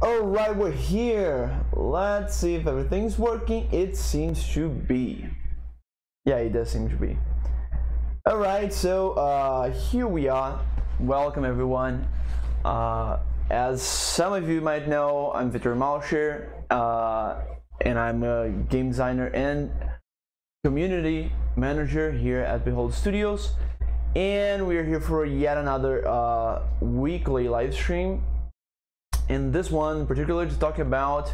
Alright, we're here. Let's see if everything's working. It seems to be. Yeah, it does seem to be. Alright, so here we are. Welcome everyone. As some of you might know, I'm Victor Malsher, and I'm a game designer and community manager here at Behold Studios. And we're here for yet another weekly live stream. In this one, particularly to talk about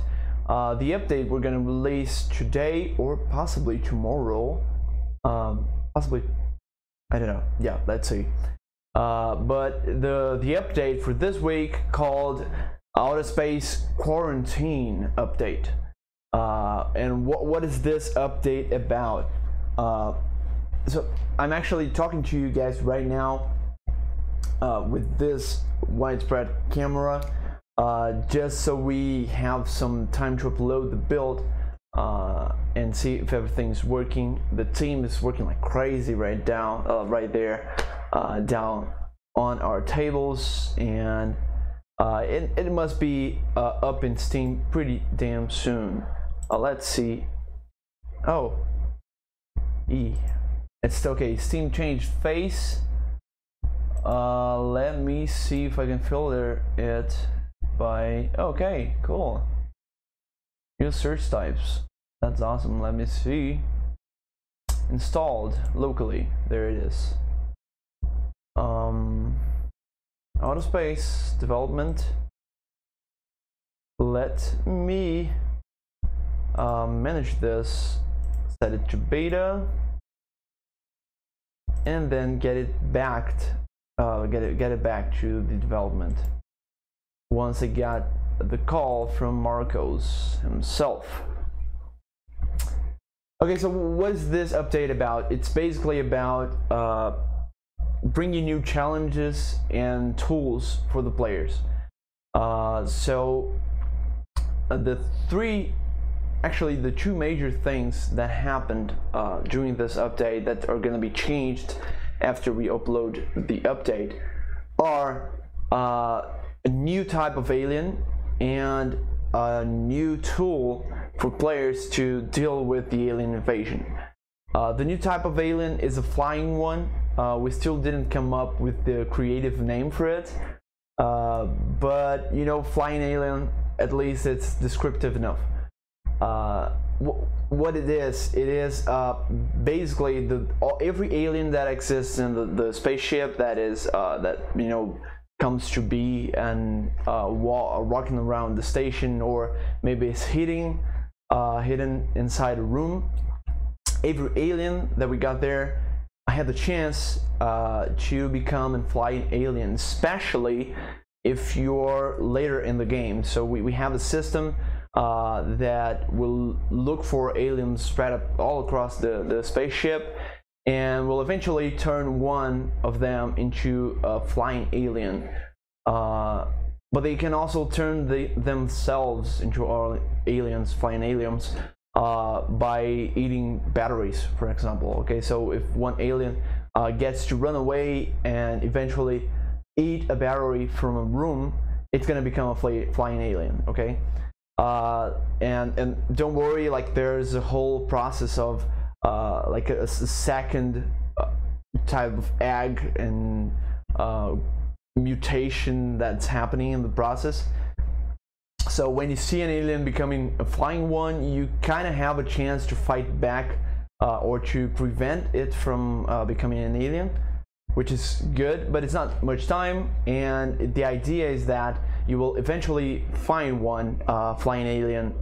the update we're going to release today or possibly tomorrow. Possibly, I don't know. Yeah, let's see. But the update for this week called Outer Space Quarantine Update. And what is this update about? So I'm actually talking to you guys right now with this widespread camera. Just so we have some time to upload the build and see if everything's working. The team is working like crazy right there down on our tables, and it must be up in Steam pretty damn soon. Let's see. Oh, it's okay. Steam changed face. Let me see if I can filter it by okay, cool. Use search types. That's awesome. Let me see. Installed locally. There it is. Outer Space development. Let me manage this. Set it to beta, and then get it backed. Get it back to the development. Once I got the call from Marcos himself. Okay, so what is this update about? It's basically about bringing new challenges and tools for the players. The two major things that happened during this update that are going to be changed after we upload the update are a new type of alien and a new tool for players to deal with the alien invasion. The new type of alien is a flying one. We still didn't come up with the creative name for it, but you know, flying alien, at least it's descriptive enough. What it is basically every alien that exists in the spaceship that is comes to be and walking around the station, or maybe it's hidden inside a room. Every alien that we got there, I had the chance to become and fly an alien, especially if you're later in the game. So we have a system that will look for aliens spread up all across the spaceship, and will eventually turn one of them into a flying alien. But they can also turn themselves into flying aliens, by eating batteries, for example. Okay, so if one alien gets to run away and eventually eat a battery from a room, it's gonna become a flying alien. Okay, and don't worry, like there's a whole process of like a second type of egg and mutation that's happening in the process. So when you see an alien becoming a flying one, you kind of have a chance to fight back or to prevent it from becoming an alien, which is good, but it's not much time. And the idea is that you will eventually find one flying alien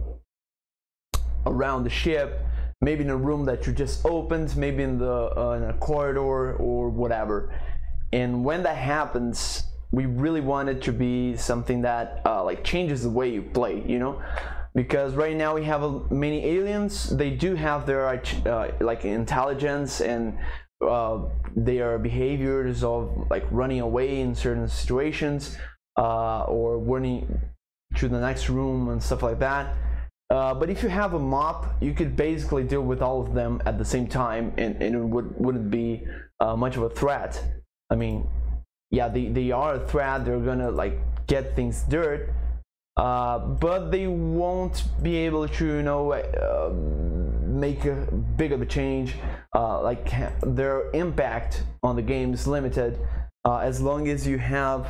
around the ship, maybe in a room that you just opened, maybe in a corridor or whatever. And when that happens, we really want it to be something that like changes the way you play, you know, because right now we have many aliens. They do have their like intelligence and their behaviors of like running away in certain situations, or running to the next room and stuff like that. But if you have a mop, you could basically deal with all of them at the same time, and it wouldn't be much of a threat. I mean, yeah, they are a threat. They're gonna like get things dirt, but they won't be able to, you know, make a big of a change. Like their impact on the game is limited as long as you have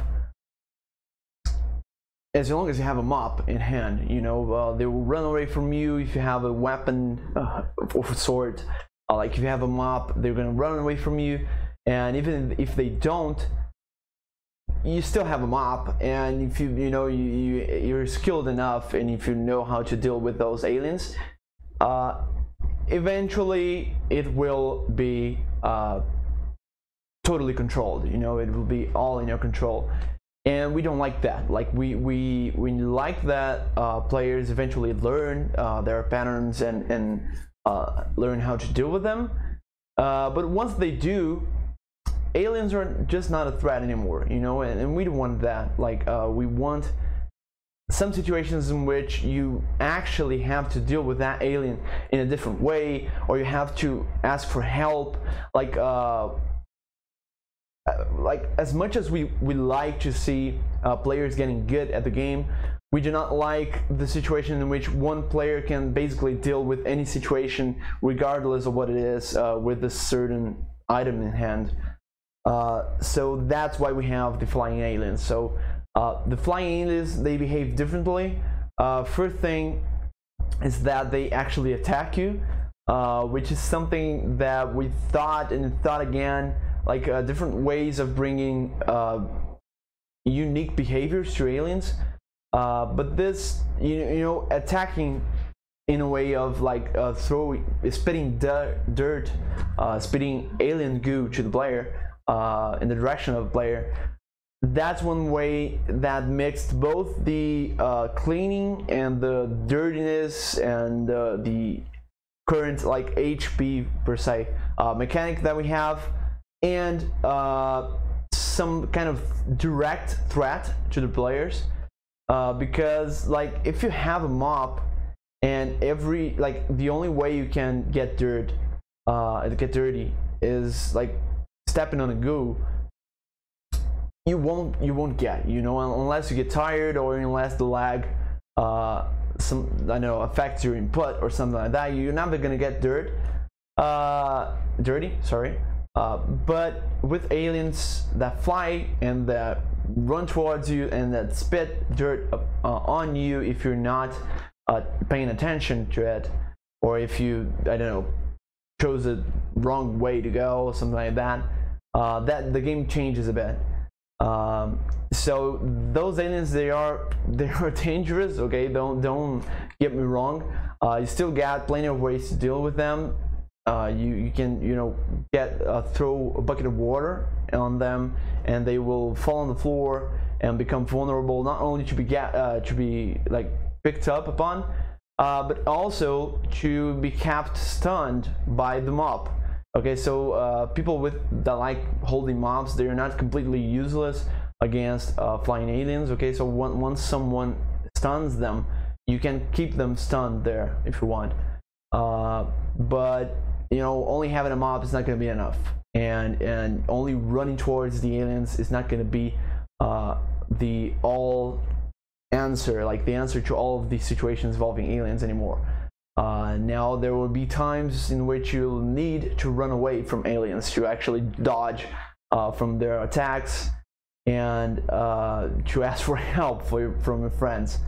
a mop in hand. You know, they will run away from you if you have a weapon of a sort. Like if you have a mop, they're gonna run away from you, and even if they don't, you still have a mop. And if you're skilled enough, and if you know how to deal with those aliens, eventually it will be totally controlled. You know, it will be all in your control. And we don't like that. Like we like that players eventually learn their patterns and learn how to deal with them. But once they do, aliens are just not a threat anymore, you know, and we don't want that. Like we want some situations in which you actually have to deal with that alien in a different way, or you have to ask for help. Like as much as we like to see players getting good at the game, we do not like the situation in which one player can basically deal with any situation regardless of what it is with a certain item in hand. So that's why we have the flying aliens. So the flying aliens, they behave differently. First thing is that they actually attack you, which is something that we thought and thought again, like different ways of bringing unique behaviors to aliens. But this, you know, attacking in a way of like spitting dirt, spitting alien goo to the player in the direction of the player. That's one way that mixed both the cleaning and the dirtiness and the current like HP per se mechanic that we have, and some kind of direct threat to the players, because like if you have a mop and the only way you can get dirty is like stepping on a goo, you won't get, you know, unless you get tired or unless the lag affects your input or something like that. You're never gonna get dirty, sorry. But with aliens that fly and that run towards you and that spit dirt on you if you're not paying attention to it, or if you, I don't know, chose the wrong way to go or something like that, that the game changes a bit. So those aliens, they are dangerous. Okay, don't get me wrong. You still got plenty of ways to deal with them. You can, you know, throw a bucket of water on them, and they will fall on the floor and become vulnerable, not only to be like picked up upon, but also to be kept stunned by the mop. Okay, so people that like holding mobs, they're not completely useless against flying aliens. Okay, so once someone stuns them, you can keep them stunned there if you want. But you know, only having a mob is not going to be enough, and only running towards the aliens is not going to be the answer to all of these situations involving aliens anymore. Now there will be times in which you'll need to run away from aliens to actually dodge from their attacks, and to ask for help from your friends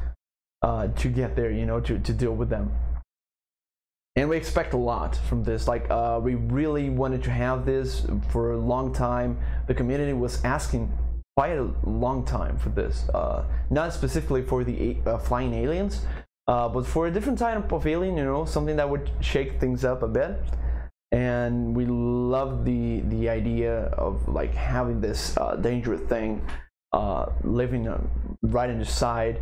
to get there, you know, to deal with them. And we expect a lot from this. Like we really wanted to have this for a long time. The community was asking quite a long time for this, not specifically for the flying aliens, but for a different type of alien, you know, something that would shake things up a bit. And we love the idea of like having this dangerous thing living right in the side,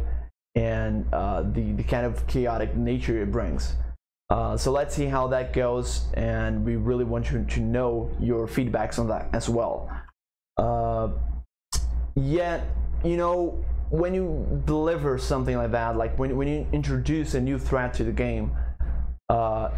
and the kind of chaotic nature it brings. So let's see how that goes, and we really want you to know your feedbacks on that as well. Yet, you know, when you deliver something like that, like when you introduce a new threat to the game,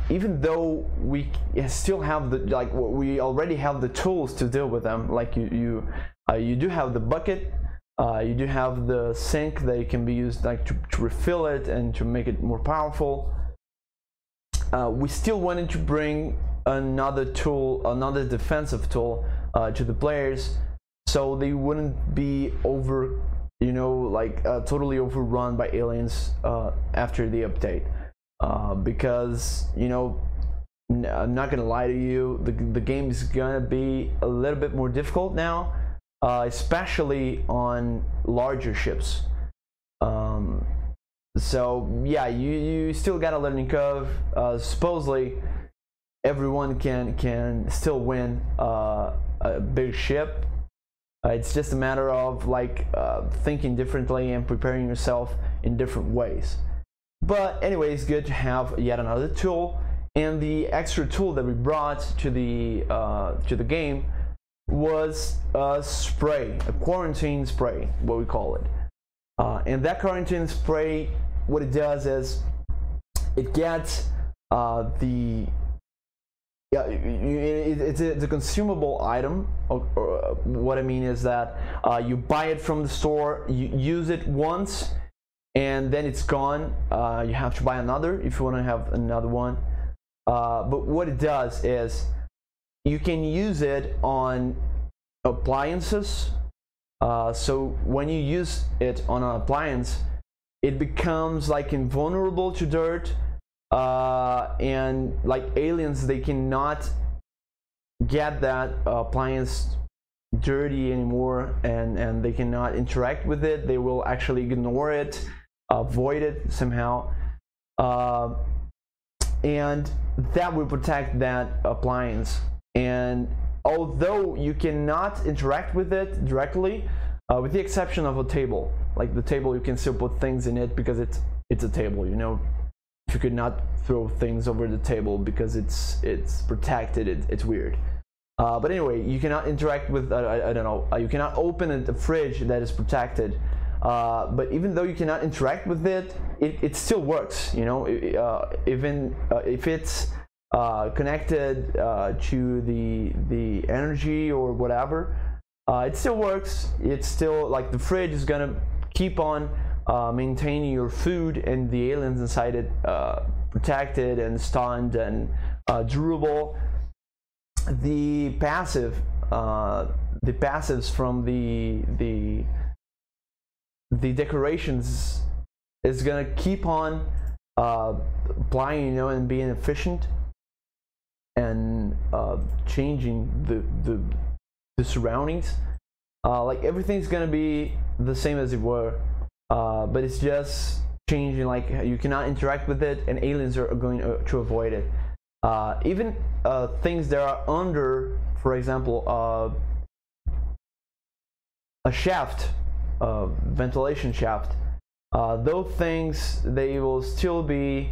even though we still have we already have the tools to deal with them, like you do have the bucket, You do have the sink that can be used like to refill it and to make it more powerful. We still wanted to bring another tool, another defensive tool to the players, so they wouldn't be totally overrun by aliens after the update. Because I'm not gonna lie to you, the game is gonna be a little bit more difficult now, especially on larger ships. So yeah, you still got a learning curve. Supposedly everyone can still win a big ship. It's just a matter of thinking differently and preparing yourself in different ways. But anyway, it's good to have yet another tool. And the extra tool that we brought to the game was a spray, a quarantine spray, what we call it. And that quarantine spray, what it does is it gets it's a consumable item. Or what I mean is that you buy it from the store, you use it once, and then it's gone. You have to buy another if you want to have another one. But what it does is you can use it on appliances. So when you use it on an appliance, it becomes invulnerable to dirt, and aliens, they cannot get that appliance dirty anymore, and they cannot interact with it. They will actually ignore it, avoid it somehow, and that will protect that appliance. And although you cannot interact with it directly, with the exception of a table, the table, you can still put things in it because it's a table. If you could not throw things over the table because it's protected, it's weird. But anyway, you cannot interact with I don't know, you cannot open a fridge that is protected. But even though you cannot interact with it still works. Even if it's connected to the energy or whatever, it still works. It's still the fridge is gonna keep on maintaining your food and the aliens inside it protected and stunned and durable. The passives from the decorations is gonna keep on applying, and being efficient and changing the surroundings. Everything's gonna be the same as it were, but it's just changing. You cannot interact with it, and aliens are going to avoid it. Even things that are under, for example, a shaft, ventilation shaft, those things, they will still be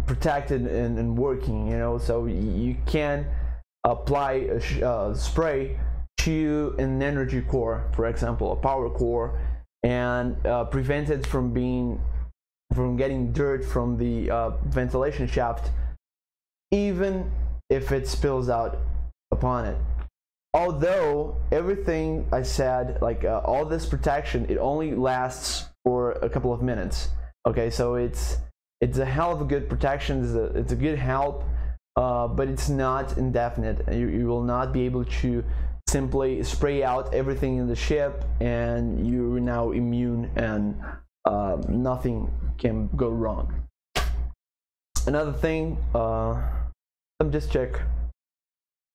protected and working, so you can apply a spray to an energy core, for example, a power core, and prevent it from getting dirt from the ventilation shaft, even if it spills out upon it. Although everything I said, all this protection, it only lasts for a couple of minutes. Okay, so it's a hell of a good protection. It's a good help, but it's not indefinite. You will not be able to simply spray out everything in the ship and you're now immune and nothing can go wrong. Another thing, let me just check.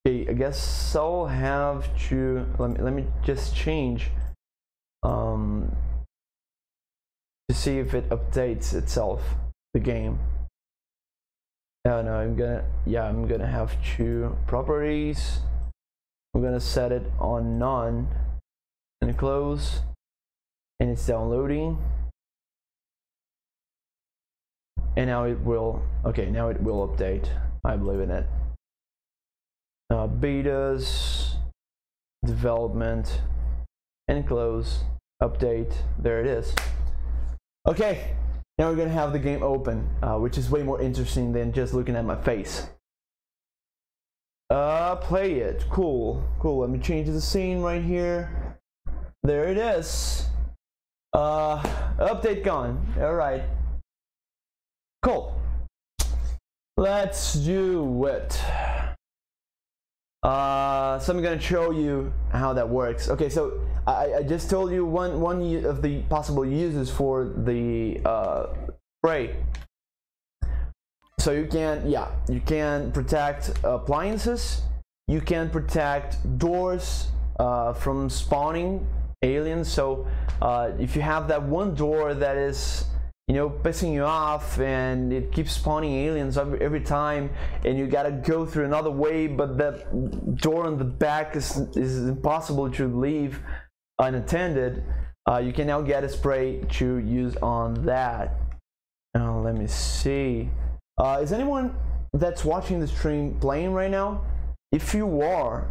Okay, I guess I'll have to let me just change to see if it updates itself, the game. No, I'm gonna have to properties. I'm gonna set it on none and close, and it's downloading. And now it will, okay, now it will update. I believe in it. Betas, development, and close, update. There it is. Okay, now we're gonna have the game open, which is way more interesting than just looking at my face. Play it. Cool. Let me change the scene right here. There it is. Update gone. All right. Cool. Let's do it. So I'm gonna show you how that works. Okay, so I just told you one of the possible uses for the spray. So you can protect appliances. You can protect doors from spawning aliens. So if you have that one door that is, you know, pissing you off and it keeps spawning aliens every time, and you gotta go through another way, but that door on the back is impossible to leave unattended, you can now get a spray to use on that. Now let me see. Is anyone that's watching the stream playing right now? If you are,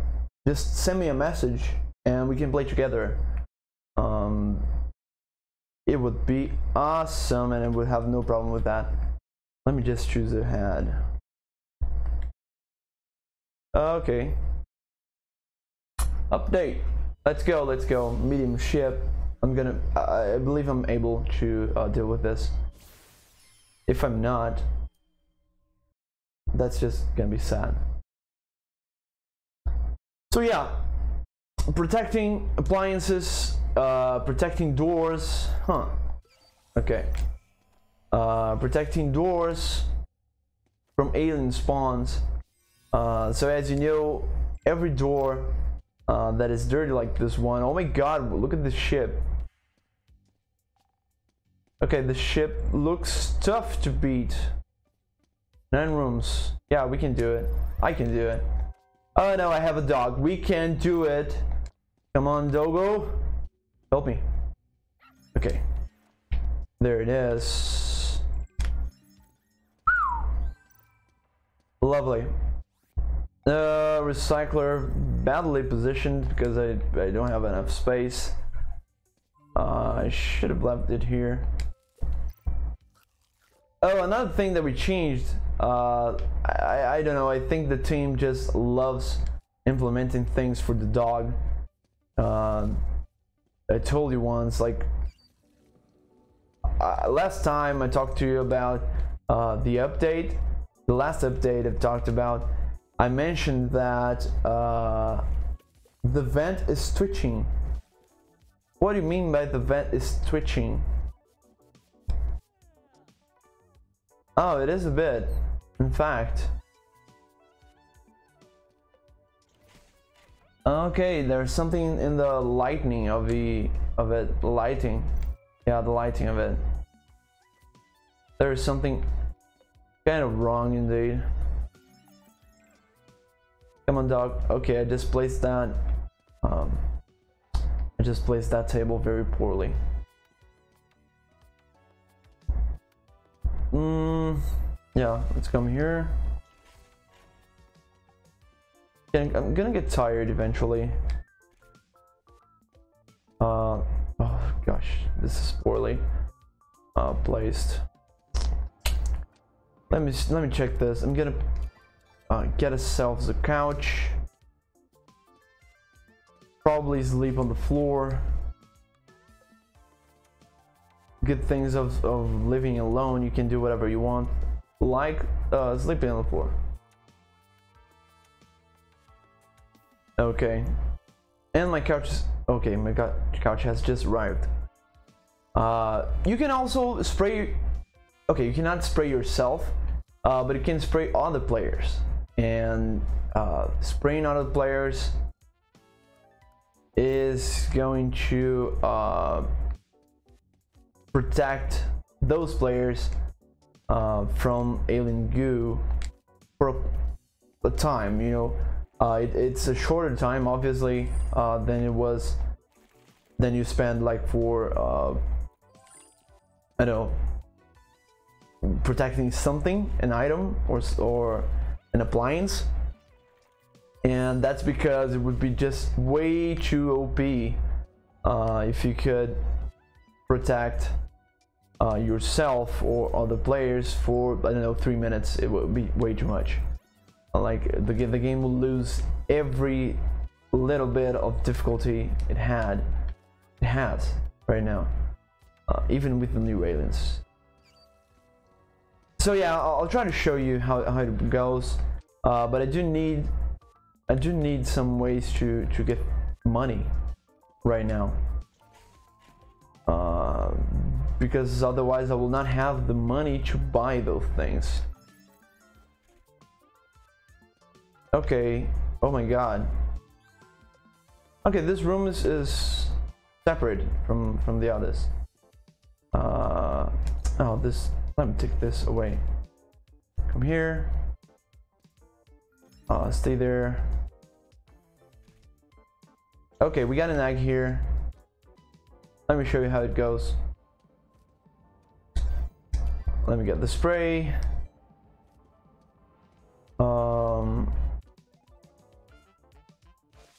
just send me a message and we can play together. It would be awesome, and I would have no problem with that. Let me just choose a head. Okay. Update. Let's go. Medium ship. I believe I'm able to deal with this. If I'm not, that's just gonna be sad. So yeah, protecting appliances, protecting doors, okay. Protecting doors from alien spawns. So as you know, every door that is dirty like this one, oh my god, look at this ship. Okay, the ship looks tough to beat. 9 rooms. Yeah, we can do it. I can do it. Oh no, I have a dog. We can do it. Come on, Dogo. Help me. Okay. There it is. Lovely. Recycler badly positioned because I don't have enough space. I should have left it here. Oh, another thing that we changed, I don't know, I think the team just loves implementing things for the dog. I told you once, like, last time I talked to you about the update, the last update I've talked about, I mentioned that the vent is twitching. What do you mean by the vent is twitching? Oh, it is a bit, in fact. Okay, there's something in the lighting of it. Lighting. Yeah, the lighting of it. There's something kind of wrong indeed. Come on, dog. Okay, I just placed that. I just placed that table very poorly. Yeah, let's come here. I'm gonna get tired eventually. Oh gosh, this is poorly placed. Let me check this. I'm gonna get ourselves a couch. Probably sleep on the floor. Good things of living alone, you can do whatever you want, like sleeping on the floor. Okay, and my couch is okay. My couch has just arrived. You can also spray. Okay, you cannot spray yourself, but you can spray other players, and spraying other players is going to protect those players from alien goo for a time, you know. It's a shorter time, obviously, than you spend like for I don't know, protecting something, an item or an appliance, and that's because it would be just way too OP if you could protect yourself or other players for, I don't know, 3 minutes. It would be way too much. like the game will lose every little bit of difficulty it has right now, even with the new aliens. So yeah, I'll try to show you how it goes, but I do need some ways to get money right now, because otherwise I will not have the money to buy those things. Okay, oh my god. Okay, this room is separate from the others. Oh, this, let me take this away. Come here. Stay there. Okay, we got an egg here. Let me show you how it goes. Let me get the spray.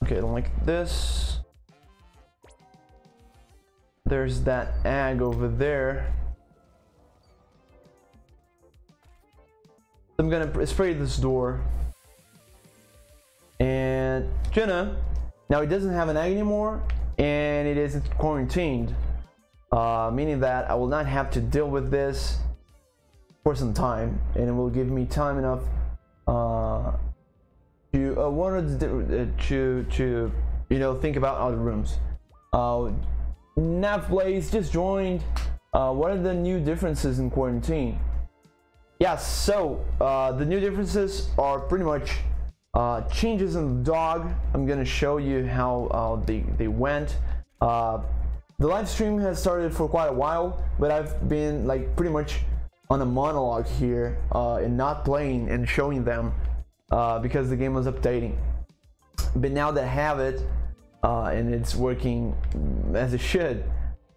Okay, like this. There's that egg over there. I'm gonna spray this door. And Jenna, now it doesn't have an egg anymore, and it isn't quarantined, meaning that I will not have to deal with this for some time, and it will give me time enough to you know, think about other rooms. NavBlaze just joined. What are the new differences in quarantine? Yeah, so the new differences are pretty much changes in the dog. I'm gonna show you how they went. The live stream has started for quite a while, but I've been like pretty much on a monologue here and not playing and showing them because the game was updating. But now that I have it and it's working as it should,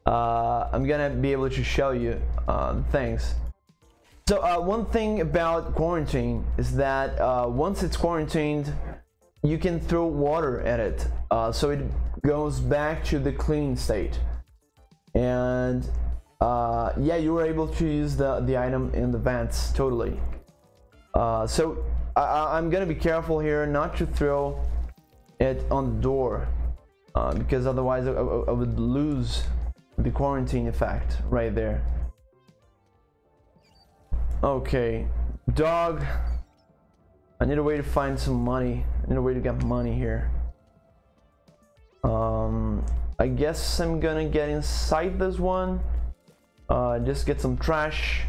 I'm gonna be able to show you things. So one thing about quarantine is that once it's quarantined, you can throw water at it, so it goes back to the clean state. And yeah, you were able to use the item in the vents totally. So I'm gonna be careful here not to throw it on the door, because otherwise I would lose the quarantine effect right there. Okay, dog. I need a way to find some money. I need a way to get money here. I guess I'm gonna get inside this one. Just get some trash.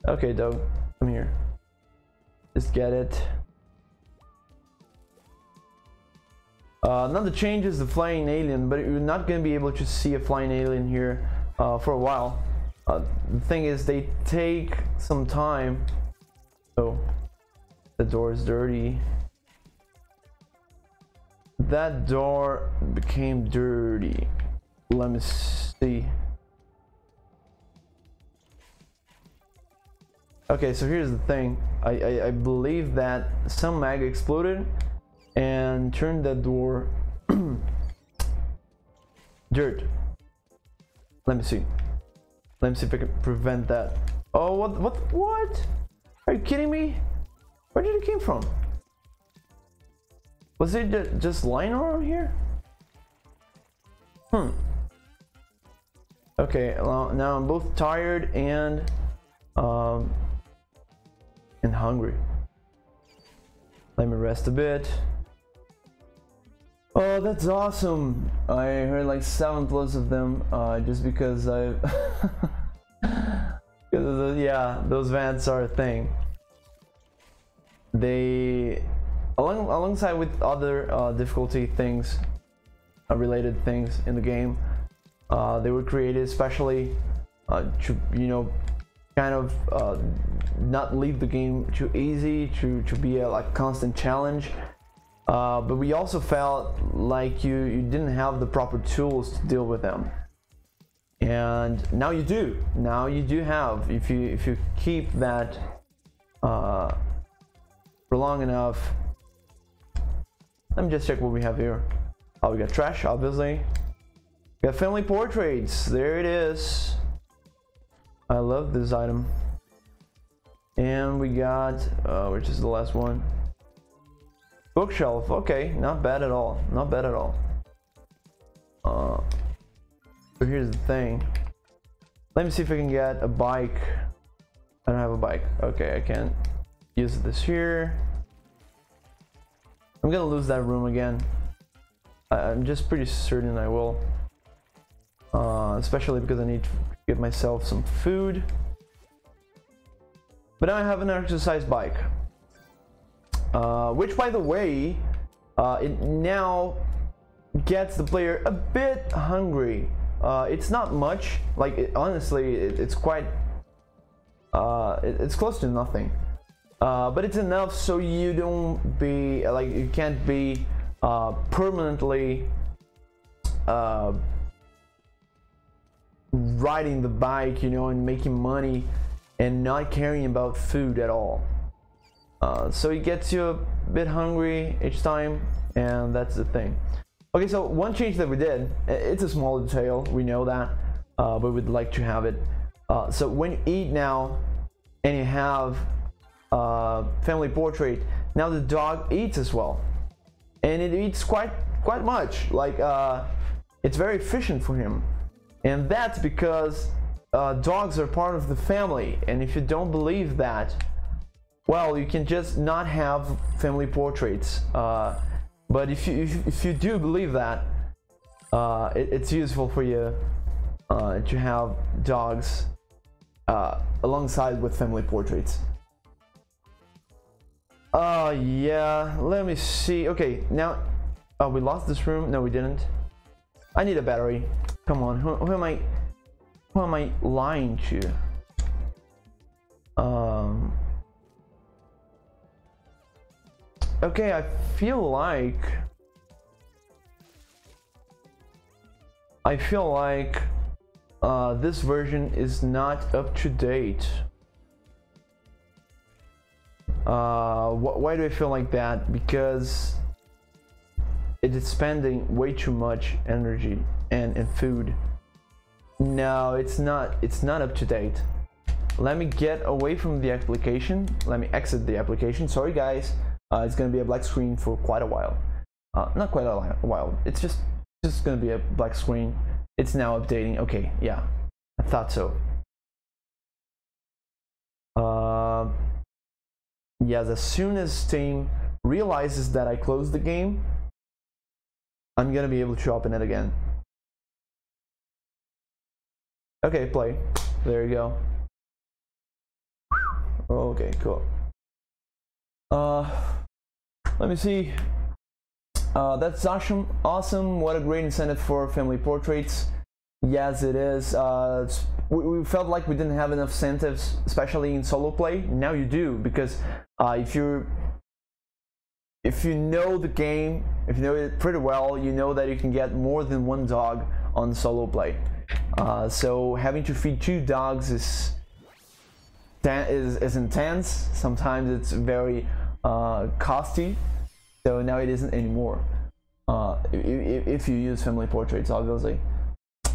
Okay, dog, come here. Just get it. Another change is the flying alien, but you're not gonna be able to see a flying alien here for a while. The thing is, they take some time. Oh, the door is dirty. That door became dirty. Let me see. Okay, so here's the thing. I believe that some mag exploded and turned that door dirt. Let me see. Let me see if I can prevent that. Oh, what? Are you kidding me? Where did it came from? Was it just lying around here? Okay, well, now I'm both tired and hungry. Let me rest a bit. Oh, that's awesome. I heard like 7+ of them just because I yeah, those vents are a thing. They alongside with other difficulty things, related things in the game, they were created especially to, you know, kind of not leave the game too easy, to be a like constant challenge. But we also felt like you didn't have the proper tools to deal with them, and now you do. Now you do have, if you keep that for long enough. Let me just check what we have here. Oh, we got trash, obviously. We got family portraits. There it is. I love this item. And we got, which is the last one? Bookshelf. Okay, not bad at all. Not bad at all. So here's the thing. Let me see if I can get a bike. I don't have a bike. Okay, I can't use this here. I'm gonna lose that room again. I'm just pretty certain I will. Especially because I need to get myself some food. But now I have an exercise bike. Which, by the way, it now gets the player a bit hungry. It's not much. Like, honestly, it's quite... it's close to nothing. But it's enough so you don't be... like, you can't be permanently... riding the bike, you know, and making money and not caring about food at all. So it gets you a bit hungry each time, and that's the thing. Okay, so one change that we did, it's a small detail, we know that, but we'd like to have it. So when you eat now and you have family portrait, now the dog eats as well, and it eats quite much. Like it's very efficient for him. And that's because dogs are part of the family, and if you don't believe that, well, you can just not have family portraits. But if you do believe that, it's useful for you to have dogs alongside with family portraits. Yeah, let me see. Okay, now we lost this room. No, we didn't. I need a battery. Come on, who am I lying to? Okay, I feel like this version is not up to date. Why do I feel like that? Because it is spending way too much energy and food. No, it's not up to date. Let me get away from the application. Let me exit the application. Sorry guys, it's gonna be a black screen for quite a while. Not quite a while, it's just gonna be a black screen. It's now updating. Okay, yeah, I thought so. Yes, as soon as Steam realizes that I closed the game, I'm gonna be able to open it again. Okay, play. There you go. Okay, cool. Let me see. That's awesome. What a great incentive for family portraits. Yes, it is. We felt like we didn't have enough incentives, especially in solo play. Now you do, because if you know the game, if you know it pretty well, you know that you can get more than one dog on solo play. So having to feed 2 dogs is intense. Sometimes it's very costly. So now it isn't anymore. If you use family portraits, obviously.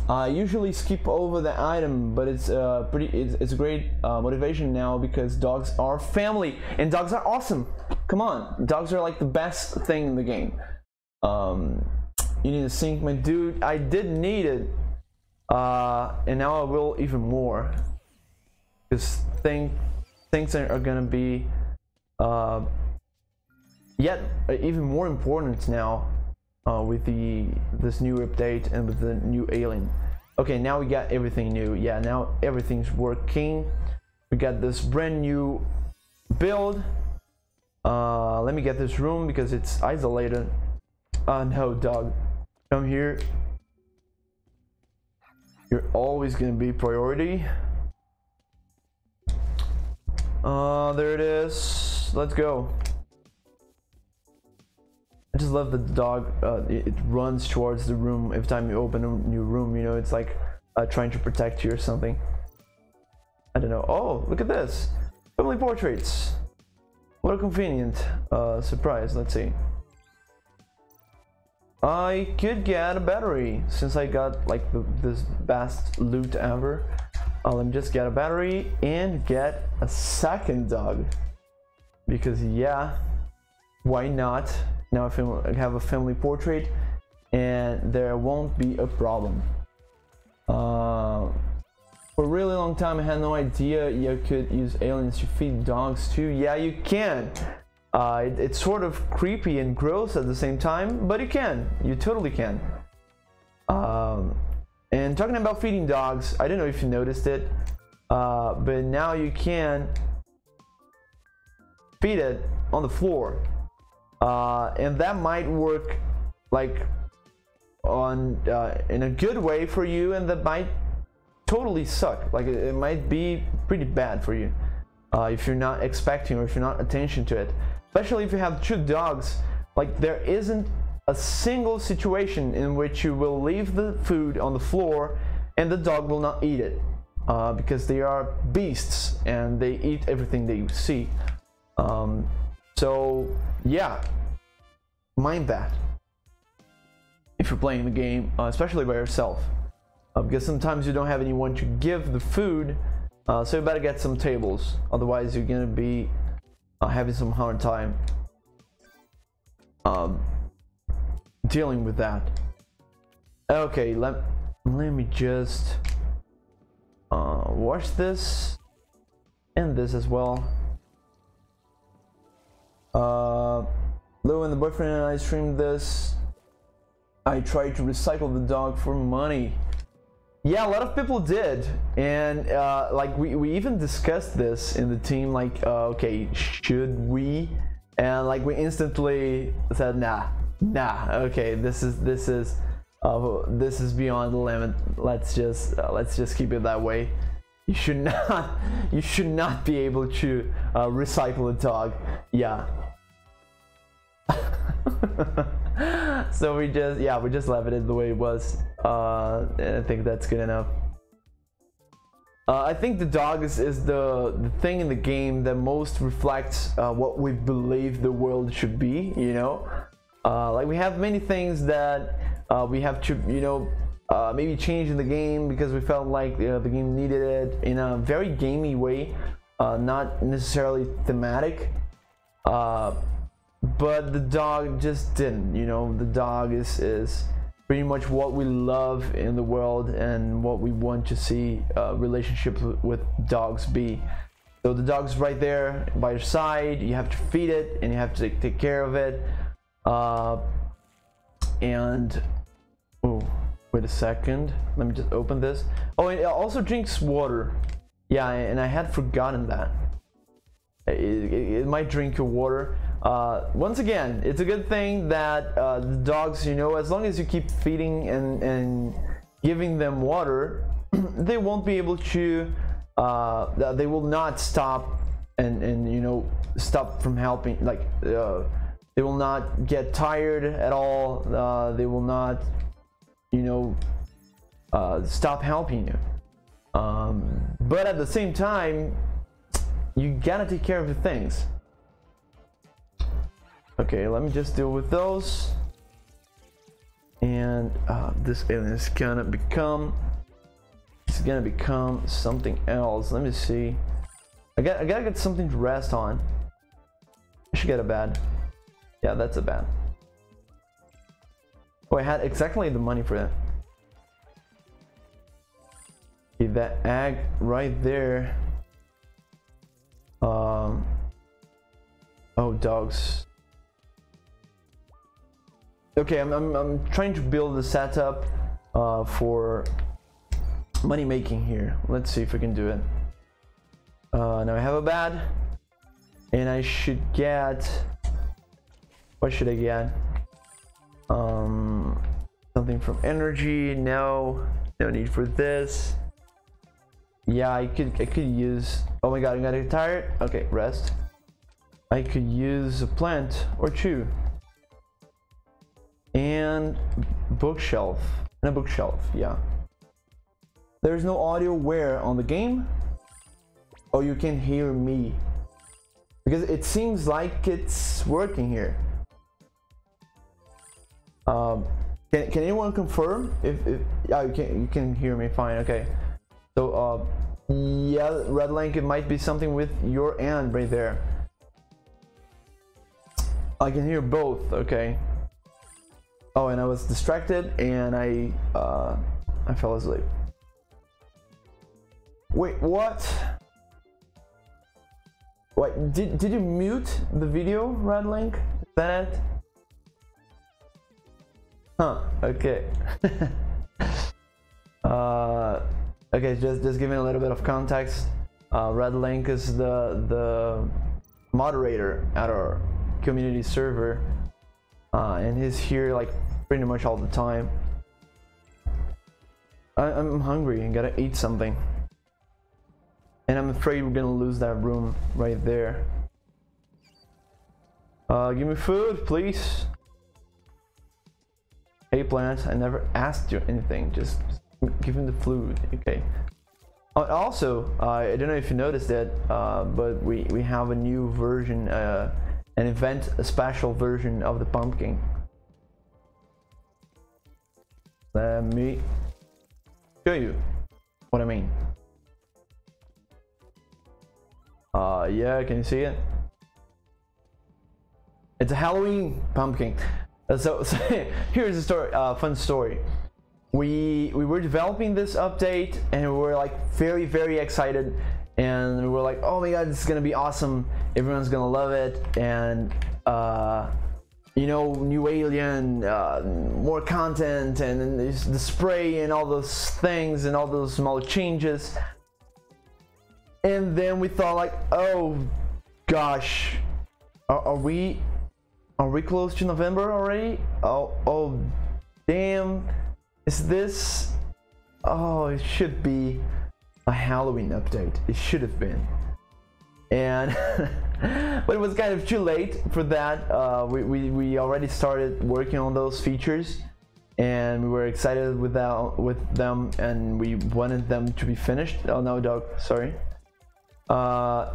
I usually skip over the item, but it's it's a great motivation now, because dogs are family and dogs are awesome. Come on, dogs are like the best thing in the game. You need to sync, my dude. I did need it, and now I will even more, because things are gonna be yet even more important now. With this new update and with the new alien. Okay, now we got everything new. Yeah, now everything's working. We got this brand new build. Let me get this room because it's isolated. No, dog, come here. You're always gonna be priority. There it is. Let's go. I just love that the dog, it runs towards the room every time you open a new room, you know, it's like trying to protect you or something. I don't know. Oh, look at this. Family portraits. What a convenient surprise. Let's see. I could get a battery since I got like this best loot ever. Let me just get a battery and get a second dog, because yeah, why not? Now I have a family portrait and there won't be a problem. For a really long time I had no idea you could use aliens to feed dogs too. Yeah, you can. It's sort of creepy and gross at the same time, but you can. You totally can. And talking about feeding dogs, I don't know if you noticed it, but now you can feed it on the floor, and that might work like on in a good way for you, and that might totally suck. Like it might be pretty bad for you if you're not expecting, or if you're not attention to it. Especially if you have two dogs, like there isn't a single situation in which you will leave the food on the floor and the dog will not eat it, because they are beasts and they eat everything they see. So yeah, mind that if you're playing the game, especially by yourself, because sometimes you don't have anyone to give the food, so you better get some tables, otherwise you're gonna be having some hard time dealing with that. Okay, let me just wash this and this as well. Lou and the boyfriend and I streamed this. I tried to recycle the dog for money. Yeah, a lot of people did, and like we even discussed this in the team, like okay, should we? And like we instantly said nah, okay, this is beyond the limit. Let's just keep it that way. You should not be able to recycle a dog. Yeah. So we just left it the way it was, and I think that's good enough. I think the dog is the thing in the game that most reflects what we believe the world should be, you know. Like we have many things that we have to, you know, maybe change in the game because we felt like the game needed it in a very gamey way, not necessarily thematic. But the dog just didn't, you know. The dog is pretty much what we love in the world and what we want to see relationships with dogs be. So the dog's right there by your side. You have to feed it and you have to take care of it. And oh, wait a second, let me just open this. Oh, and it also drinks water. Yeah, and I had forgotten that it might drink your water. Once again, it's a good thing that the dogs, you know, as long as you keep feeding and giving them water, they won't be able to, they will not stop and you know, stop from helping. Like they will not get tired at all. They will not, you know, stop helping you. But at the same time, you gotta take care of the things. Okay, let me just deal with those. And this alien is gonna become something else. Let me see. I gotta get something to rest on. I should get a bed. Yeah, that's a bed. Oh, I had exactly the money for that. Okay, that egg right there. Oh, dogs. Okay, I'm trying to build a setup for money making here. Let's see if we can do it. Now I have a bed, and I should get. What should I get? Something from energy. No need for this. Yeah, I could use. Oh my god, I'm gonna get tired. Okay, rest. I could use a plant or two. And bookshelf. And a bookshelf, yeah. There's no audio where on the game? Oh, you can hear me. Because it seems like it's working here. Can anyone confirm if yeah, you can hear me fine. Okay. So Yeah, Red Link, it might be something with your end right there. I can hear both. Okay. Oh, and I was distracted and I fell asleep. Wait, what? Wait, did you mute the video, Red Link? Is that it? Huh, okay. Okay, just giving a little bit of context. Red Link is the moderator at our community server, and he's here like pretty much all the time. I'm hungry and gotta eat something, and I'm afraid we're gonna lose that room right there. Give me food, please. Hey plant, I never asked you anything, just give him the food. Okay. Also, I don't know if you noticed it, but we have a new version, an event, a special version of the pumpkin. Let me show you what I mean. Yeah, can you see it? It's a Halloween pumpkin. So here's a story, fun story. We were developing this update and we were like very excited, and we were like, oh my god, this is gonna be awesome, everyone's gonna love it, and you know, new alien, more content, and the spray and all those things and all those small changes. And then we thought like, oh gosh, are we close to November already? Oh damn. Is this... Oh, it should be a Halloween update. It should have been. And but it was kind of too late for that. We already started working on those features, and we were excited with them, and we wanted them to be finished. Oh no, dog, sorry. No,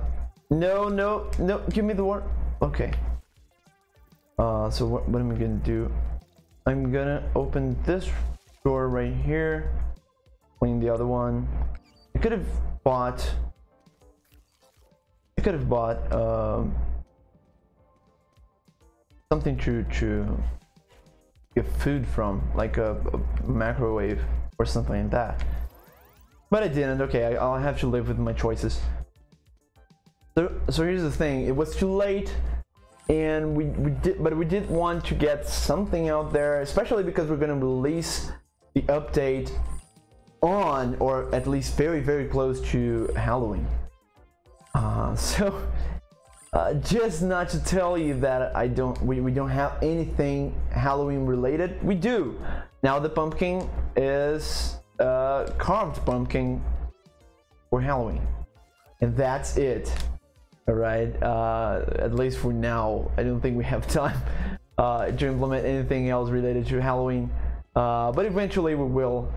give me the word. Okay. So what am I gonna do? I'm gonna open this door right here, clean the other one. I could have bought something to get food from, like a microwave or something like that, but I didn't. Okay, I'll have to live with my choices. So here's the thing, it was too late, and we did want to get something out there, especially because we're going to release the update on, or at least very close to Halloween. So just not to tell you that we don't have anything Halloween related. We do. Now the pumpkin is carved pumpkin for Halloween, and that's it. All right, at least for now. I don't think we have time to implement anything else related to Halloween, but eventually we will.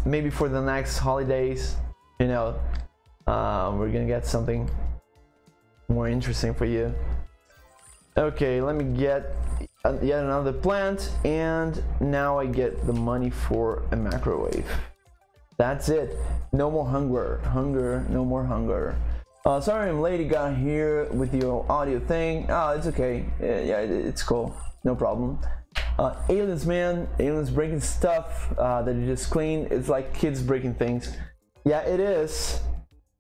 Maybe for the next holidays, you know, we're gonna get something more interesting for you. Okay, let me get yet another plant, and now I get the money for a microwave. That's it. No more hunger. No more hunger. Sorry I'm late, got here with your audio thing. Oh, it's okay. Yeah, it's cool. No problem. Aliens, man. Aliens breaking stuff that you just cleaned. It's like kids breaking things. Yeah, it is.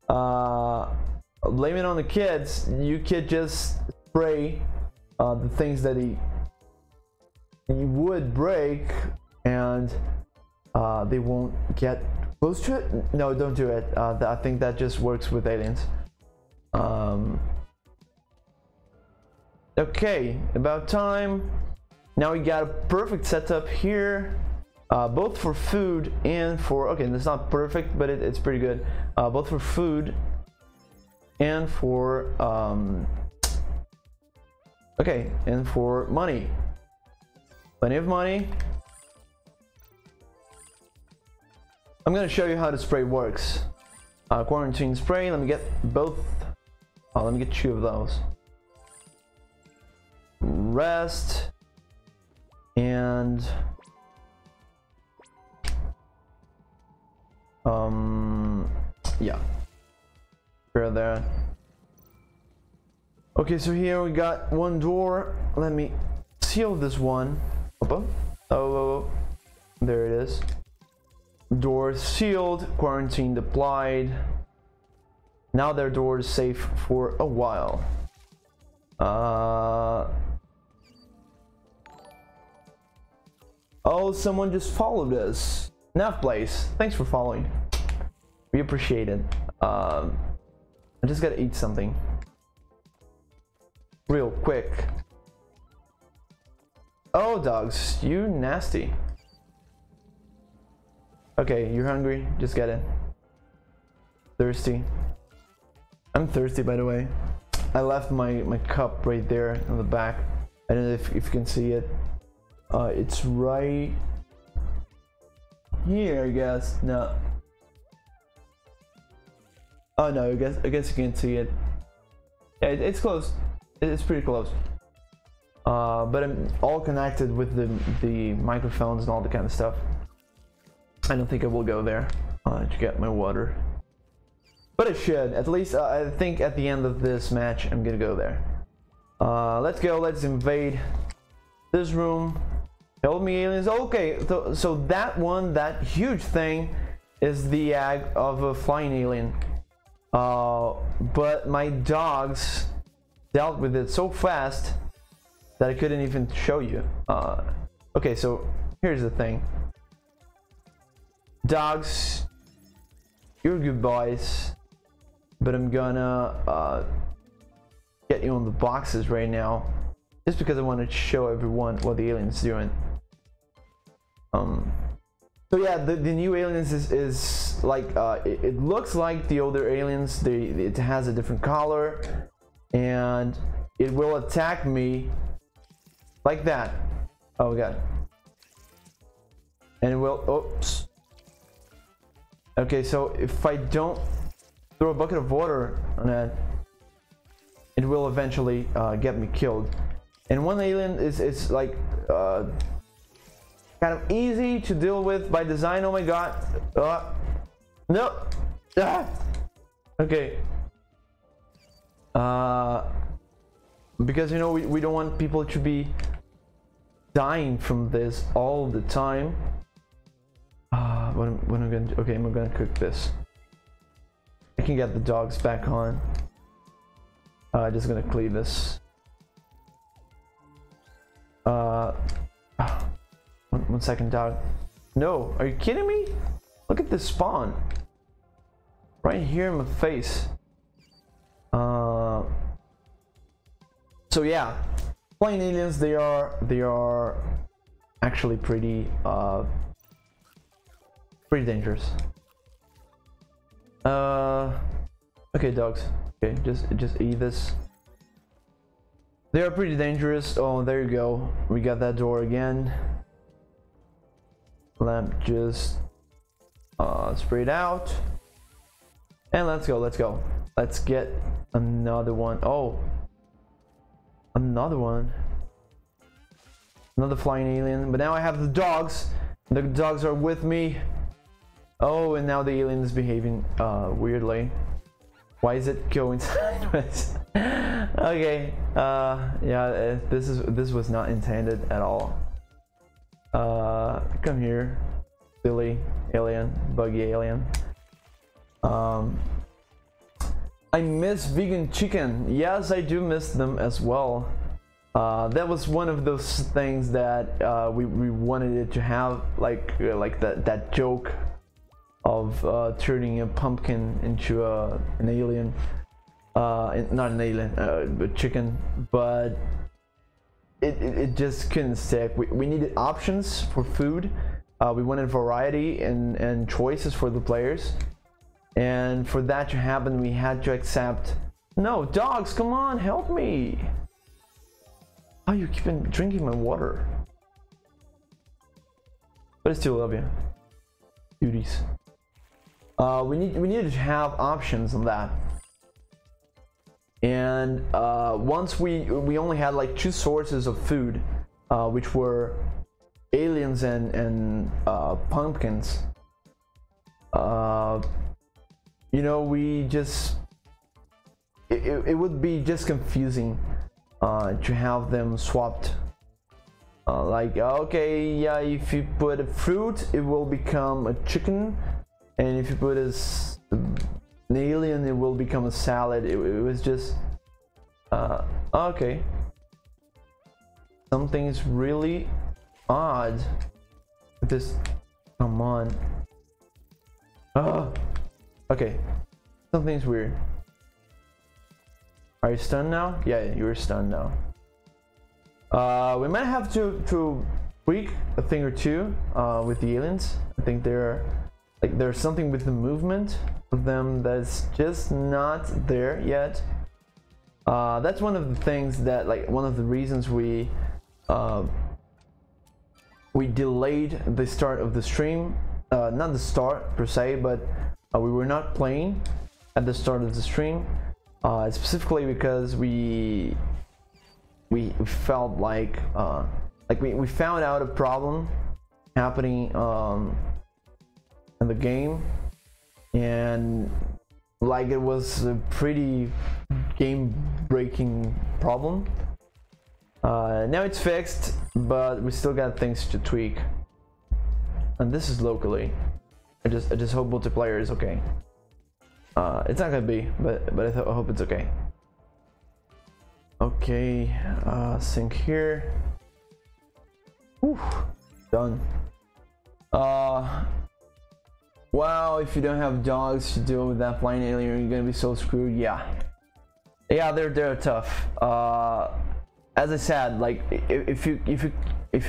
Blame it on the kids. You kid just spray the things that he would break, and they won't get close to it. No, don't do it. I think that just works with aliens. Okay, about time. Now we got a perfect setup here, both for food and for, okay, that's not perfect, but it's pretty good, both for food and for okay, and for money. Plenty of money. I'm gonna show you how the spray works. Quarantine spray. Let me get both. Let me get 2 of those. Rest and Yeah. Prepare that. Okay, so here we got one door. Let me seal this one. Oh, there it is. Door sealed, quarantine applied. Now their door is safe for a while. Oh, someone just followed us. Nav Place, thanks for following. We appreciate it. I just gotta eat something real quick. Oh, dogs, you nasty. Okay, you're hungry, just get it. Thirsty. I'm thirsty, by the way. I left my cup right there on the back. I don't know if you can see it. It's right here, I guess. No. Oh no, I guess you can see it. Yeah, it's close. It's pretty close. But I'm all connected with the microphones and all the kind of stuff. I don't think I will go there to get my water. But I should. At least I think at the end of this match I'm gonna go there. Let's go. Let's invade this room. Help me, aliens. Okay, so that huge thing is the egg of a flying alien. But my dogs dealt with it so fast that I couldn't even show you. Okay, so here's the thing. Dogs, you're good boys, but I'm gonna get you on the boxes right now, just because I want to show everyone what the alien's doing. So yeah, the new aliens is like it looks like the older aliens. It has a different color, and it will attack me like that. Oh god. And it will, oops. Okay, so if I don't throw a bucket of water on it, it will eventually get me killed. And one alien is like kind of easy to deal with by design. Oh my god. No. Okay. Because you know we don't want people to be dying from this all the time. What am I gonna do? Okay, I'm gonna cook this. I can get the dogs back on. Just gonna cleave this. One second, dog. No, are you kidding me? Look at this spawn. Right here in my face. So yeah, flying aliens, they are actually pretty dangerous. Okay, dogs. Okay, just eat this. They are pretty dangerous. Oh, there you go. We got that door again. Lamp just sprayed out. And let's go. Let's get another one. Oh, another one. Another flying alien. But now I have the dogs. The dogs are with me. Oh, and now the alien is behaving weirdly. Why is it going sideways? Okay. Yeah, this was not intended at all. Come here, silly alien, buggy alien. I miss vegan chicken. Yes, I do miss them as well. That was one of those things that we wanted it to have, like that joke of turning a pumpkin into an alien. Not an alien, but chicken. But it just couldn't stick. We needed options for food. We wanted variety and choices for the players. And for that to happen, we had to accept. No, dogs, come on, help me. Oh, you keep on drinking my water. But I still love you, cuties. We needed to have options on that. And once we only had like 2 sources of food, which were aliens and pumpkins. you know, we just it would be just confusing to have them swapped. Like, okay, yeah, if you put a fruit, it will become a chicken, and if you put an alien, it will become a salad. It was just okay. Something's really odd. This, come on. Oh, okay. Something's weird. Are you stunned now? Yeah, you're stunned now. We might have to tweak a thing or two with the aliens. I think there's something with the movement of them that's just not there yet. That's one of the things that, like, one of the reasons we delayed the start of the stream. Not the start per se, but we were not playing at the start of the stream, specifically because we felt like we found out a problem happening in the game, and like it was a pretty game-breaking problem. Now it's fixed, but we still got things to tweak. And this is locally. I just hope multiplayer is okay. It's not gonna be, but I hope it's okay. Okay, sync here. Whew, done. Wow, if you don't have dogs to deal with that flying alien, you're gonna be so screwed. Yeah, they're tough. As I said, like, if you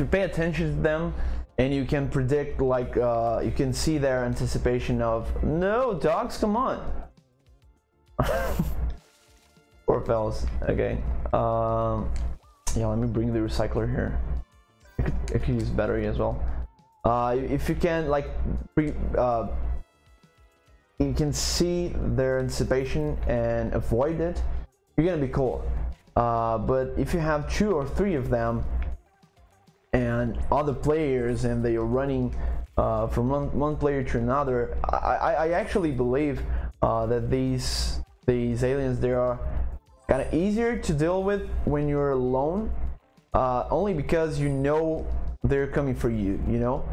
pay attention to them, and you can predict, like, you can see their anticipation of, no, dogs, come on. Poor fellas. Okay. Yeah, let me bring the recycler here. I could use battery as well. If you can, like, you can see their anticipation and avoid it, you're gonna be cool. But if you have 2 or 3 of them and other players, and they are running from one player to another, I actually believe that these aliens, they are kind of easier to deal with when you're alone, only because you know they're coming for you. You know,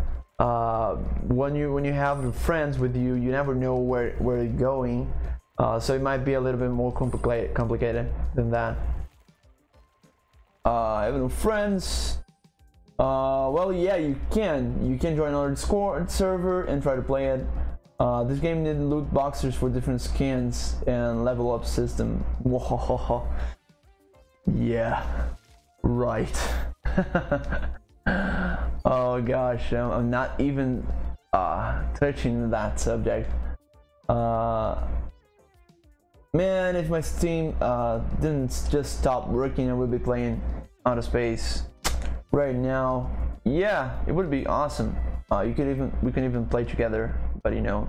when you have friends with you, you never know where they're going, so it might be a little bit more complicated than that. I have no friends. Well, yeah, you can join our Discord server and try to play it. This game needed loot boxes for different skins and level up system. Yeah, right. Oh gosh, I'm not even touching that subject. Man, if my Steam didn't just stop working, I would be playing Outer Space right now. Yeah, it would be awesome. We can even play together, but you know,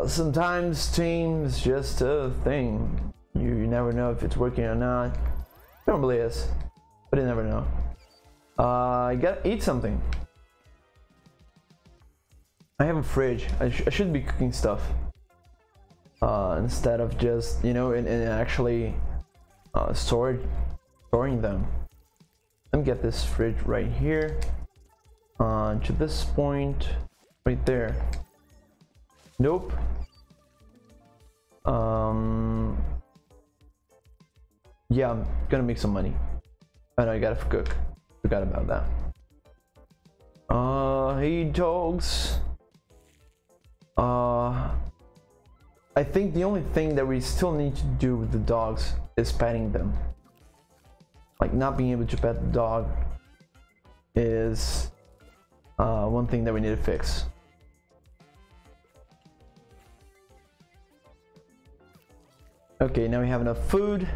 sometimes Steam is just a thing. You never know if it's working or not. It probably is, but you never know. I gotta eat something. I have a fridge. I should be cooking stuff instead of just, you know, and actually storing them. Let me get this fridge right here. To this point, right there. Nope. Yeah, I'm gonna make some money. I know I gotta cook. Forgot about that. Hey dogs. I think the only thing that we still need to do with the dogs is petting them. Like, not being able to pet the dog is one thing that we need to fix. Okay, now we have enough food.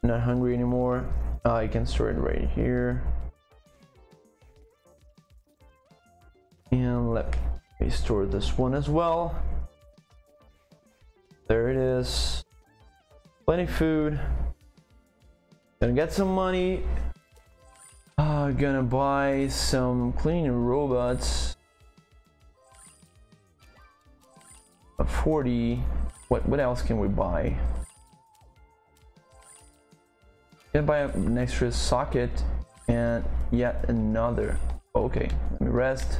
I'm not hungry anymore. I can store it right here. And let me store this one as well. There it is. Plenty of food. Gonna get some money. Gonna buy some cleaning robots. 40. What else can we buy? Can buy an extra socket and yet another. Okay, let me rest.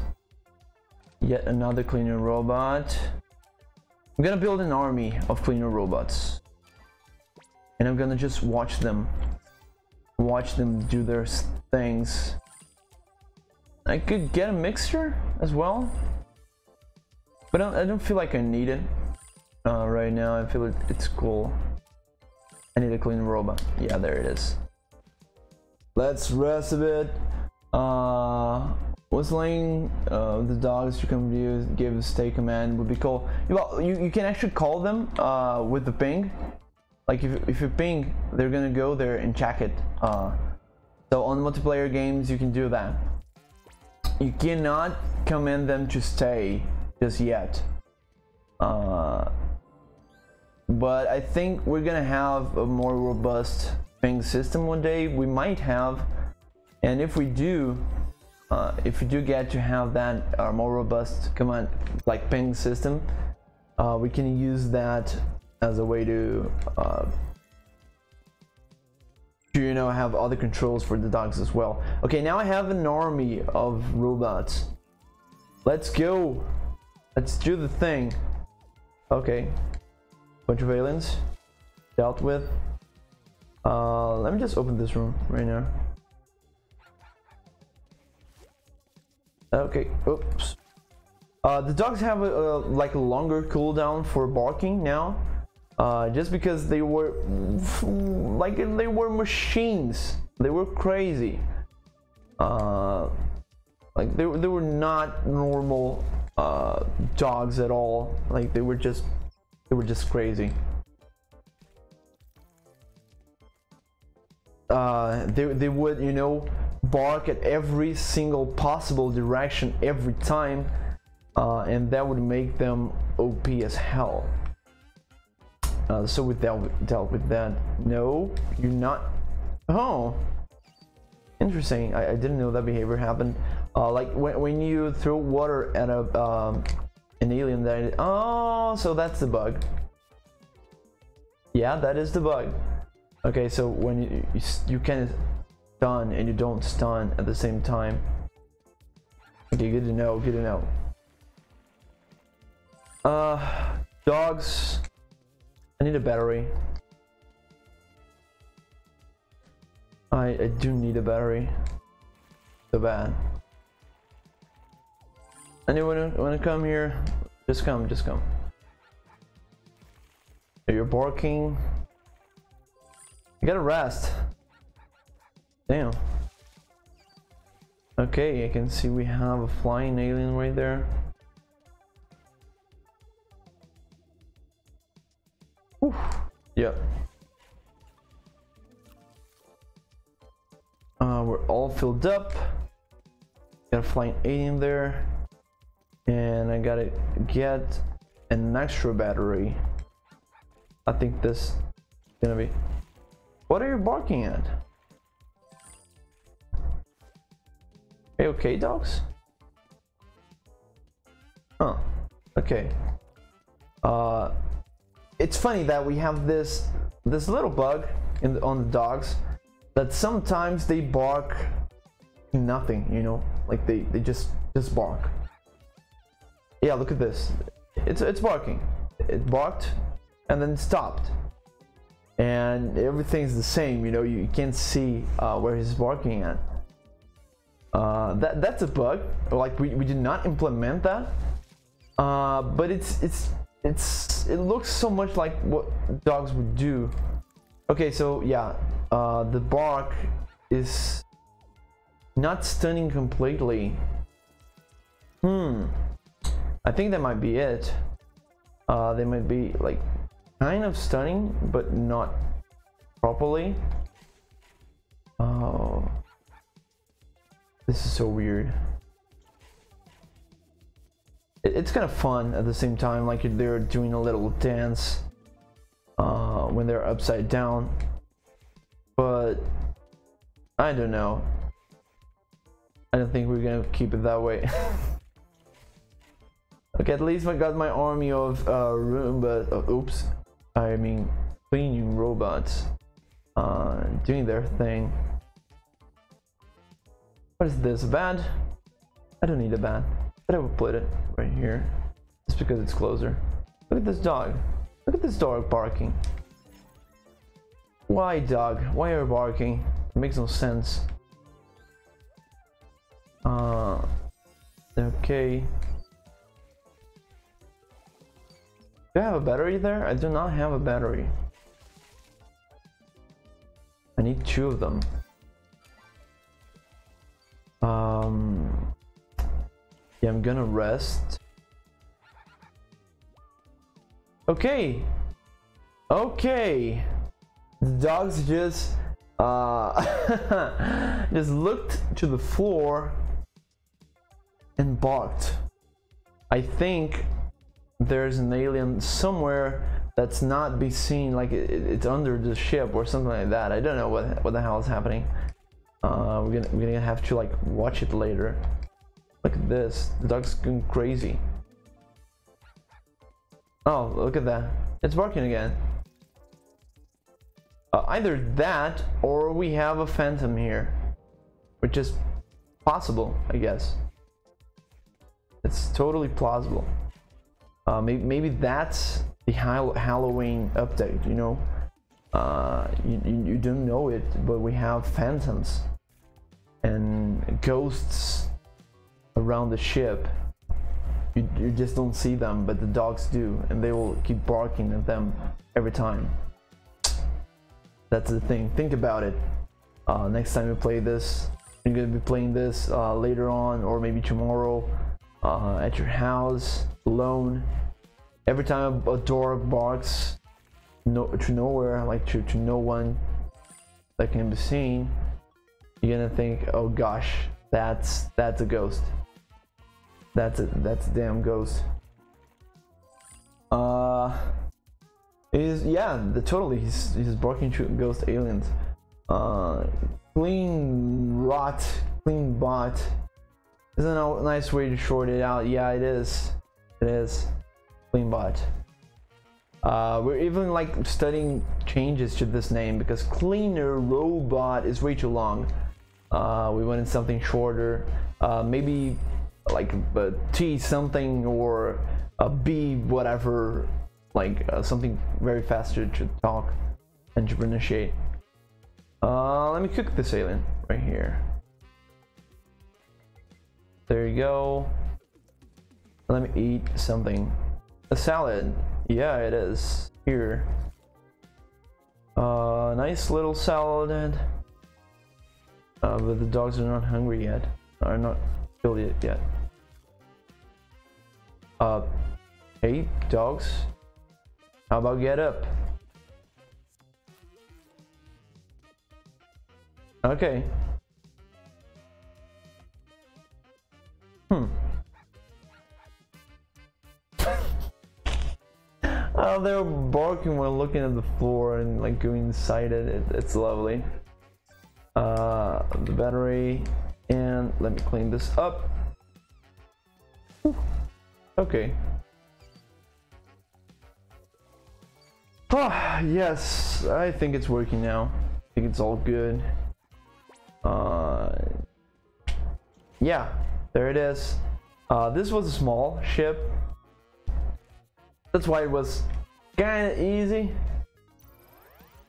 Yet another cleaner robot. I'm gonna build an army of cleaner robots, and I'm gonna just watch them do their things. I could get a mixture as well, but I don't feel like I need it right now. I feel it's cool. I need a cleaner robot. Yeah, there it is. Let's rest a bit. Whistling the dogs to come to you, give a stay command would be cool. Well, you can actually call them with the ping. Like if you ping, they're gonna go there and check it. So on multiplayer games, you can do that. You cannot command them to stay just yet. But I think we're gonna have a more robust ping system one day. We might have, and if we do get to have that more robust command like ping system, we can use that as a way to you know, have other controls for the dogs as well. Okay, now I have an army of robots. Let's go. Let's do the thing. Okay, bunch of aliens dealt with. Let me just open this room right now. Okay, oops. The dogs have like a longer cooldown for barking now, just because they were like they were machines. They were crazy. Like they were not normal dogs at all. Like they were just crazy. They would, you know, bark at every single possible direction every time, and that would make them OP as hell. So we dealt with that. No, you're not. Oh, interesting. I didn't know that behavior happened. Like when you throw water at an alien, that oh, so that's the bug. Yeah, that is the bug. Okay, so when you can stun and you don't stun at the same time. Okay, good to know. Good to know. Dogs. I need a battery. I do need a battery. So bad. Anyone wanna come here? Just come. You're barking. You gotta rest. Damn. Okay, I can see we have a flying alien right there. Whew. Yep. We're all filled up. Got a flying alien there. And I gotta get an extra battery. I think this is gonna be... What are you barking at? Hey, okay, dogs? Huh. Okay. It's funny that we have this little bug on the dogs that sometimes they bark nothing, you know, like they just bark. Yeah, look at this. It's barking. It barked and then stopped. And everything's the same, you know, you can't see where he's barking at. That's a bug. Like we did not implement that, but it looks so much like what dogs would do. Okay, so yeah, the bark is not stunning completely. I think that might be it. They might be like kind of stunning, but not properly. Oh, this is so weird. It's kind of fun at the same time, like they're doing a little dance when they're upside down, but I don't know. I don't think we're gonna keep it that way. Okay, at least I got my army of Roomba. Oops, I mean cleaning robots doing their thing. What is this? A bed? I don't need a bed, but I will put it right here just because it's closer. Look at this dog. Look at this dog barking. Why, dog? Why are you barking? It makes no sense. Okay. Do I have a battery there? I do not have a battery. I need 2 of them. Yeah, I'm gonna rest. Okay. Okay. The dogs just just looked to the floor and barked. I think there's an alien somewhere that's not be seen, like it's under the ship or something like that. I don't know what the hell is happening. We're gonna have to like watch it later. Look at this, the dog's going crazy. Oh, look at that, it's barking again. Either that or we have a phantom here, which is possible, I guess. It's totally plausible. Maybe that's the Halloween update, you know? You don't know it, but we have phantoms and ghosts around the ship. You just don't see them, but the dogs do, and they will keep barking at them every time. That's the thing. Think about it. Next time you play this, you're gonna be playing this later on, or maybe tomorrow, at your house, alone. Every time a dog barks, to nowhere, like to no one that can be seen, you're gonna think, oh gosh, that's a ghost. That's a damn ghost. He's barking to ghost aliens. Clean bot. Isn't a nice way to short it out? Yeah, it is. It is. Clean bot. We're even like studying changes to this name because cleaner robot is way too long. We wanted something shorter. Maybe like a T something or a B whatever, like something very faster to talk and to pronunciate. Let me cook this alien right here. There you go. Let me eat something. A salad. Yeah, it is. Here. Nice little salad. But the dogs are not hungry yet. Are not filled yet. Hey, dogs. How about get up? Okay. Oh, they're barking while looking at the floor and like going inside it. It's lovely. The battery, and let me clean this up. Whew. Okay. Yes, I think it's working now. I think it's all good. Yeah, there it is. This was a small ship. That's why it was kind of easy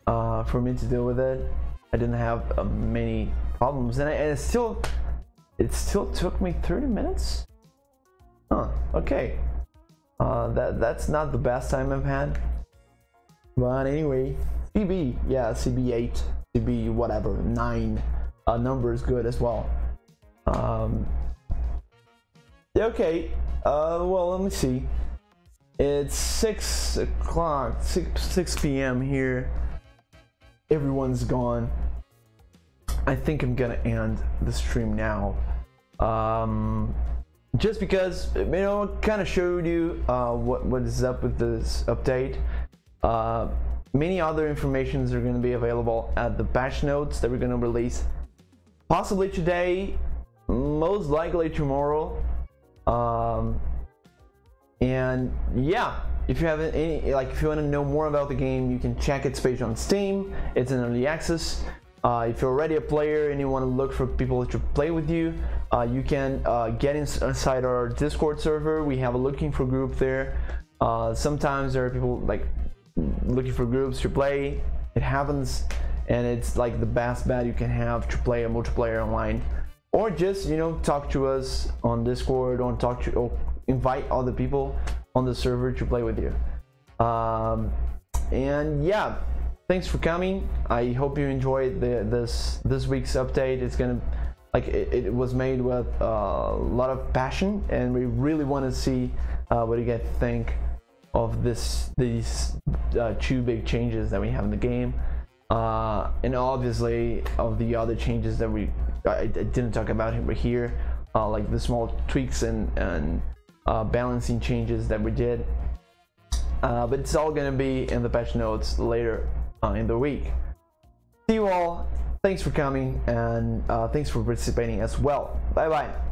for me to deal with it. I didn't have many problems, and it still took me 30 minutes. Huh? Okay. That's not the best time I've had. But anyway, CB, yeah, CB8, CB whatever, 9 number is good as well. Okay. Well, let me see. It's 6 o'clock, 6 p.m. here. Everyone's gone. I think I'm gonna end the stream now. Just because, you know, I kind of showed you what is up with this update. Many other informations are going to be available at the patch notes that we're going to release possibly today, most likely tomorrow. And yeah, if you have any, like, if you want to know more about the game, you can check its page on Steam. It's in early access. If you're already a player and you want to look for people to play with you, you can get inside our Discord server. We have a looking for group there. Sometimes there are people like looking for groups to play. It happens, and it's like the best bet you can have to play a multiplayer online, or just, you know, talk to us on Discord, or invite other people on the server to play with you. And yeah, thanks for coming. I hope you enjoyed this week's update. It's gonna, like, it was made with a lot of passion, and we really want to see what you guys think of these two big changes that we have in the game, and obviously of the other changes that I didn't talk about here, like the small tweaks and balancing changes that we did, but it's all gonna be in the patch notes later in the week. See you all. Thanks for coming, and thanks for participating as well. Bye bye.